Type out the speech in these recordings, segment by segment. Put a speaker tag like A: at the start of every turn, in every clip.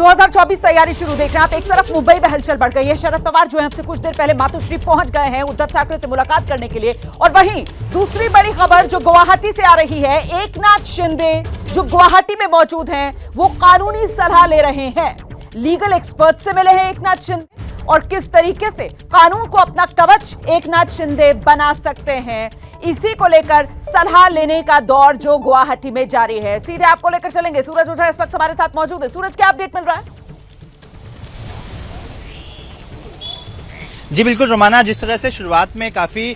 A: 2024 तैयारी शुरू देख रहे हैं आप। एक तरफ मुंबई में हलचल बढ़ गई है। शरद पवार जो है हमसे कुछ देर पहले मातोश्री पहुंच गए हैं उद्धव ठाकरे से मुलाकात करने के लिए। और वहीं दूसरी बड़ी खबर जो गुवाहाटी से आ रही है, एकनाथ शिंदे जो गुवाहाटी में मौजूद हैं वो कानूनी सलाह ले रहे हैं। लीगल एक्सपर्ट से मिले हैं एकनाथ शिंदे और किस तरीके से कानून को अपना कवच एकनाथ शिंदे बना सकते हैं, इसी को लेकर सलाह लेने का दौर जो गुवाहाटी में जारी है। सीधे आपको लेकर चलेंगे। सूरज ओझा इस वक्त हमारे साथ मौजूद है। सूरज, क्या अपडेट मिल रहा है?
B: जी बिल्कुल रोमाना, जिस तरह से शुरुआत में काफी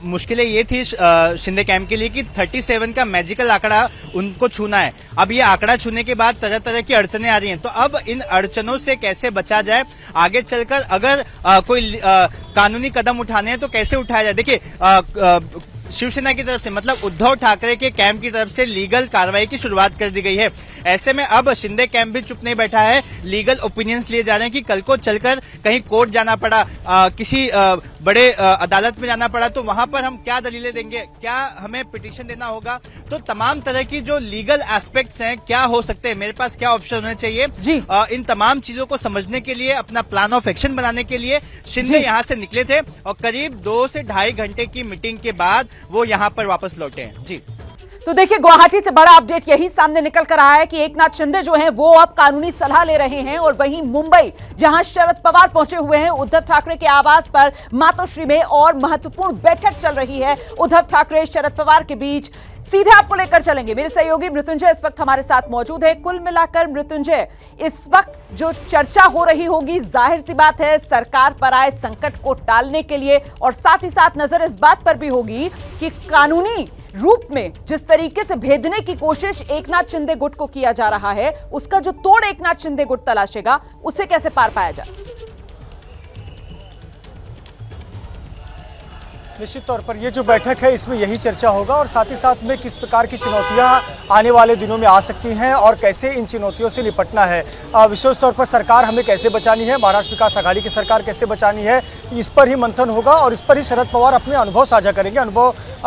B: मुश्किलें ये थी शिंदे कैंप के लिए कि 37 का मैजिकल आंकड़ा उनको छूना है। अब ये आंकड़ा छूने के बाद तरह तरह की अड़चनें आ रही हैं, तो अब इन अड़चनों से कैसे बचा जाए, आगे चलकर अगर कोई कानूनी कदम उठाने हैं तो कैसे उठाया जाए। देखिए शिवसेना की तरफ से, मतलब उद्धव ठाकरे के कैंप की तरफ से लीगल कार्रवाई की शुरुआत कर दी गई है। ऐसे में अब शिंदे कैंप भी चुप नहीं बैठा है। लीगल ओपिनियंस लिए जा रहे हैं कि कल को चलकर कहीं कोर्ट जाना पड़ा, किसी बड़े अदालत में जाना पड़ा, तो वहां पर हम क्या दलीलें देंगे, क्या हमें पिटीशन देना होगा। तो तमाम तरह की जो लीगल एस्पेक्ट्स हैं, क्या हो सकते हैं, मेरे पास क्या ऑप्शन होने चाहिए, इन तमाम चीजों को समझने के लिए, अपना प्लान ऑफ एक्शन बनाने के लिए शिंदे यहां से निकले थे और करीब 2 से ढाई घंटे की मीटिंग के बाद वो यहां पर वापस लौटे हैं। जी
A: तो देखिए, गुवाहाटी से बड़ा अपडेट यही सामने निकल कर आया है कि एकनाथ शिंदे जो हैं वो अब कानूनी सलाह ले रहे हैं। और वहीं मुंबई, जहां शरद पवार पहुंचे हुए हैं उद्धव ठाकरे के आवास पर मातोश्री में, और महत्वपूर्ण बैठक चल रही है उद्धव ठाकरे शरद पवार के बीच। सीधे आपको लेकर चलेंगे। मेरे सहयोगी मृत्युंजय इस वक्त हमारे साथ मौजूद है। कुल मिलाकर मृत्युंजय, इस वक्त जो चर्चा हो रही होगी, जाहिर सी बात है सरकार पर आए संकट को टालने के लिए, और साथ ही साथ नजर इस बात पर भी होगी कि कानूनी रूप में जिस तरीके से भेदने की कोशिश एकनाथ शिंदे गुट को किया जा रहा है, उसका जो तोड़ एकनाथ शिंदे गुट तलाशेगा, उसे कैसे पार पाया जाए।
C: निश्चित तौर पर ये जो बैठक है इसमें यही चर्चा होगा, और साथ ही साथ में किस प्रकार की चुनौतियां आने वाले दिनों में आ सकती हैं और कैसे इन चुनौतियों से निपटना है। विशेष तौर पर सरकार हमें कैसे बचानी है, महाराष्ट्र विकास आघाड़ी की सरकार कैसे बचानी है, इस पर ही मंथन होगा और इस पर ही शरद पवार अपने अनुभव साझा करेंगे।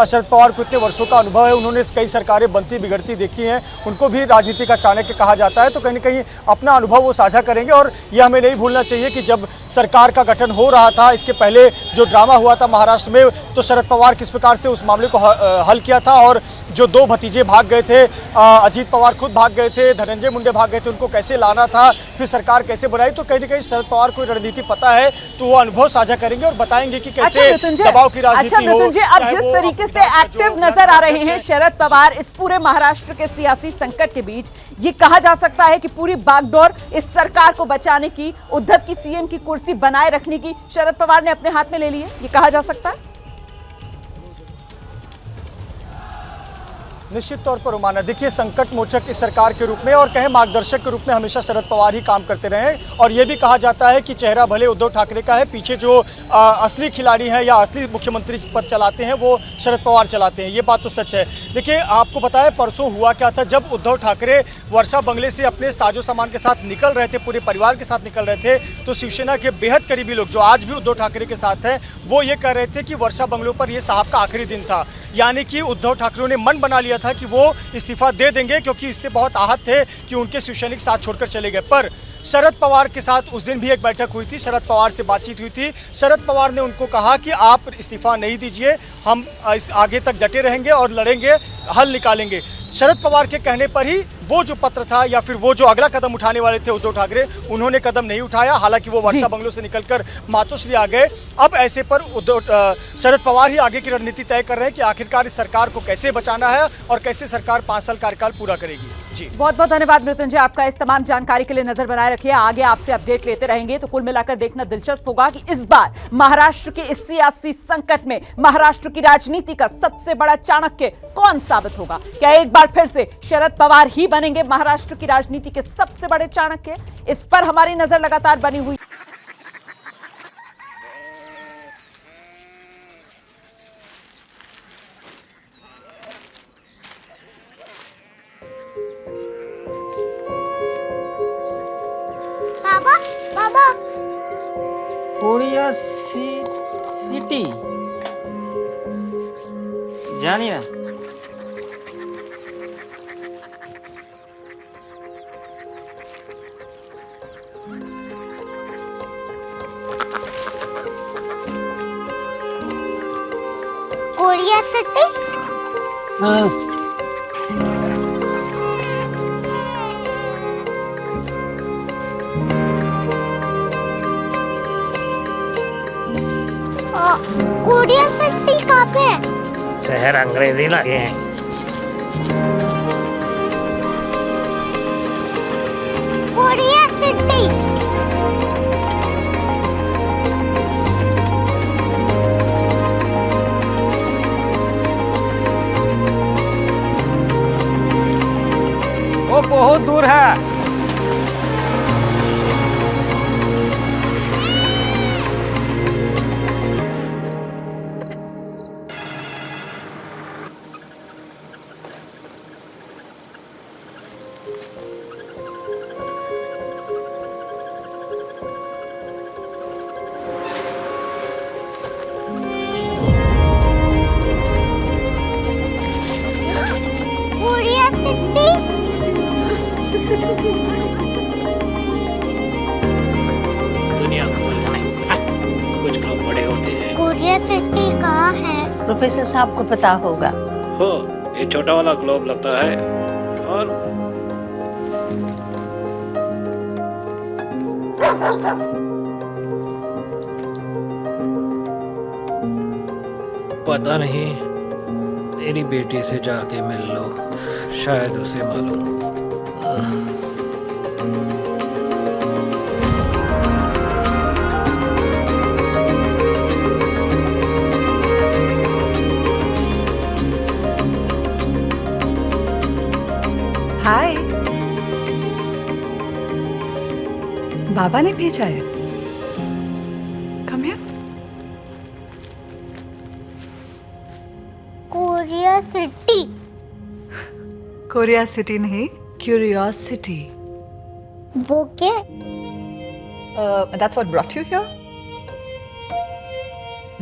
C: शरद पवार को इतने वर्षों का अनुभव है, उन्होंने कई सरकारें बनती बिगड़ती देखी हैं, उनको भी राजनीति का चाणक्य कहा जाता है, तो कहीं ना कहीं अपना अनुभव वो साझा करेंगे। और यह हमें नहीं भूलना चाहिए कि जब सरकार का गठन हो रहा था, इसके पहले जो ड्रामा हुआ था महाराष्ट्र में, तो शरद पवार किस प्रकार से उस मामले को हल किया था, और जो 2 भतीजे भाग गए थे, अजीत पवार खुद भाग गए थे, धनंजय मुंडे भाग गए थे, उनको कैसे लाना था, फिर सरकार कैसे बनाई। तो कहीं ना कहीं शरद पवार को रणनीति पता है, तो वो अनुभव साझा करेंगे और बताएंगे कि कैसे दबाव की राजनीति हो।
A: अब जिस तरीके से एक्टिव नजर आ रहे हैं शरद पवार इस पूरे महाराष्ट्र के सियासी संकट के बीच, ये कहा जा सकता है कि पूरी बागडोर इस सरकार को बचाने की, उद्धव की सीएम की कुर्सी बनाए रखने की शरद पवार ने अपने हाथ में ले ली है, ये कहा जा सकता है।
C: निश्चित तौर पर रोमाना, देखिए संकट मोचक इस सरकार के रूप में और कहें मार्गदर्शक के रूप में हमेशा शरद पवार ही काम करते रहे। और ये भी कहा जाता है कि चेहरा भले उद्धव ठाकरे का है, पीछे जो असली खिलाड़ी हैं या असली मुख्यमंत्री पद चलाते हैं वो शरद पवार चलाते हैं, ये बात तो सच है। देखिए आपको बताया परसों हुआ क्या था, जब उद्धव ठाकरे वर्षा बंगले से अपने साजो सामान के साथ निकल रहे थे, पूरे परिवार के साथ निकल रहे थे, तो शिवसेना के बेहद करीबी लोग जो आज भी उद्धव ठाकरे के साथ हैं, वो ये कह रहे थे कि वर्षा बंगलों पर ये साहब का आखिरी दिन था। यानी कि उद्धव ठाकरे ने मन बना लिया था कि वो इस्तीफा दे देंगे, क्योंकि इससे बहुत आहत थे कि उनके शिवसैनिक साथ छोड़कर चले गए। पर शरद पवार के साथ उस दिन भी एक बैठक हुई थी, शरद पवार से बातचीत हुई थी। शरद पवार ने उनको कहा कि आप इस्तीफा नहीं दीजिए, हम इस आगे तक डटे रहेंगे और लड़ेंगे, हल निकालेंगे। शरद पवार के कहने पर ही वो जो पत्र था या फिर वो जो अगला कदम उठाने वाले थे उद्धव ठाकरे, उन्होंने कदम नहीं उठाया। हालांकि वो वर्षा बंगलों से निकलकर मातोश्री आ गए। अब ऐसे पर शरद पवार ही आगे की रणनीति तय कर रहे हैं कि आखिरकार इस सरकार को कैसे बचाना है और कैसे सरकार 5 साल कार्यकाल पूरा करेगी। जी
A: बहुत बहुत धन्यवाद मृत्युंजय आपका इस तमाम जानकारी के लिए। नजर बनाए रखिए, आगे आपसे अपडेट लेते रहेंगे। तो कुल मिलाकर देखना दिलचस्प होगा कि इस बार महाराष्ट्र के इस सियासी संकट में महाराष्ट्र की राजनीति का सबसे बड़ा चाणक्य कौन साबित होगा। क्या एक बार फिर से शरद पवार ही बनेंगे महाराष्ट्र की राजनीति के सबसे बड़े चाणक्य? इस पर हमारी नजर लगातार बनी हुई।
D: बाबा बाबा
E: उड़िया सिटी जानी ना।
D: Korea city. कोरिया सिटी कहाँ पे है?
F: शहर अंग्रेजी लगे हैं।
D: Korea city.
E: वो बहुत दूर है।
D: Korea city.
F: दुनिया को बोलना नहीं, कुछ लोग बड़े होते हैं।
D: कोरिया सिटी कहाँ है?
G: प्रोफेसर साहब को पता होगा।
F: हो, ये छोटा वाला ग्लोब लगता है और पता नहीं, मेरी बेटी से जाके मिल लो, शायद उसे मालूम हो।
G: हाय, बाबा ने भेजा है। Come here.
D: Korea city.
G: Korea city नहीं, क्यूरियोसिटी।
D: वो क्या?
G: That's what brought you here?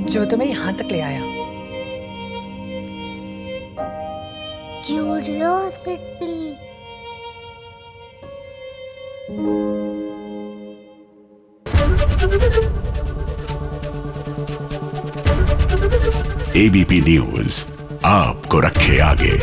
G: जो तुम्हें यहाँ तक ले आया।
D: क्यूरियोसिटी।
H: एबीपी न्यूज आपको रखे आगे।